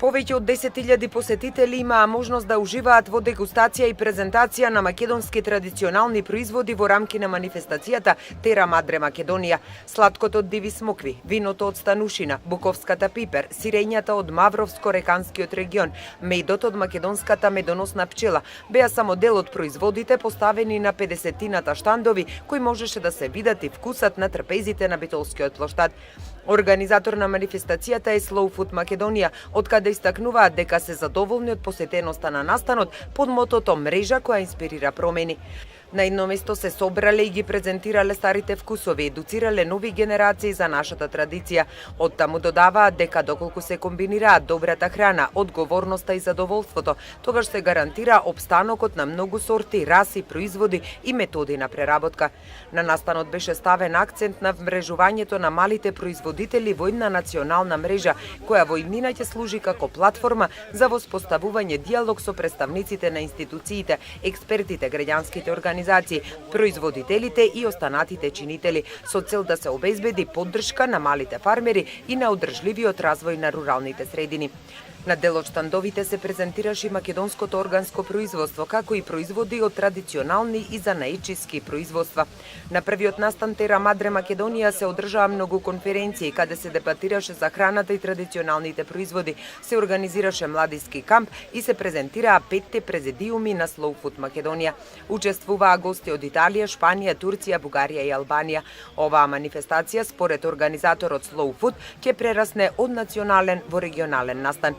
Повеќе од 10.000 посетители имаа можност да уживаат во дегустација и презентација на македонски традиционални производи во рамки на манифестацијата Тера Мадре Македонија. Сладкото од диви смокви, виното од Станушина, буковската пипер, сирењата од Мавровско-реканскиот регион, медот од македонската медоносна пчела беа само дел од производите поставени на 50-тината штандови кои можеше да се видат и вкусат на трпезите на битолскиот плоштад. Организатор на манифестацијата е Slow Food Македонија, од каде истакнуваат дека се задоволни од посетеноста на настанот под мотото мрежа која инспирира промени. На едно место се собрале и ги презентирале старите вкусови, едуцирале нови генерации за нашата традиција. Од таму додаваат дека доколку се комбинираат добрата храна, одговорноста и задоволството, тогаш се гарантира опстанокот на многу сорти, раси, производи и методи на преработка. На настанот беше ставен акцент на вмрежувањето на малите производители во една национална мрежа, која во иднина ќе служи како платформа за воспоставување диалог со представниците на институциите, експертите, граѓанските организации, производителите и останатите чинители, со цел да се обезбеди поддршка на малите фармери и на одржливиот развој на руралните средини. На дел од штандовите се презентираше и македонското органско производство, како и производи од традиционални и занаечиски производства. На првиот настан Тера Мадре Македонија се одржаа многу конференции, каде се дебатираше за храната и традиционалните производи, се организираше младиски камп и се презентираа 5 президиуми на Slow Food Македонија. Учествуваа гости од Италија, Шпанија, Турција, Бугарија и Албанија. Оваа манифестација, според организаторот Slow Food, ќе прерасне од национален во регионален настан.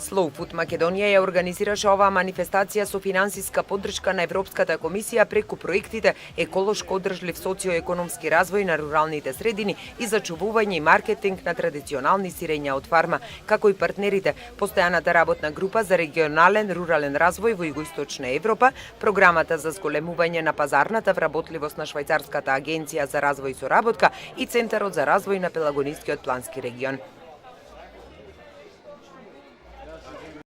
Slow Food Македонија ја организираше оваа манифестација со финансиска поддршка на Европската комисија преку проектите Еколошко одржлив социоекономски развој на руралните средини и зачувување и маркетинг на традиционални сирења од фарма, како и партнерите Постојаната работна група за регионален рурален развој во Југоисточна Европа, програмата за зголемување на пазарната вработливост на Швајцарската агенција за развој и соработка и Центарот за развој на Пелагонискиот плански регион.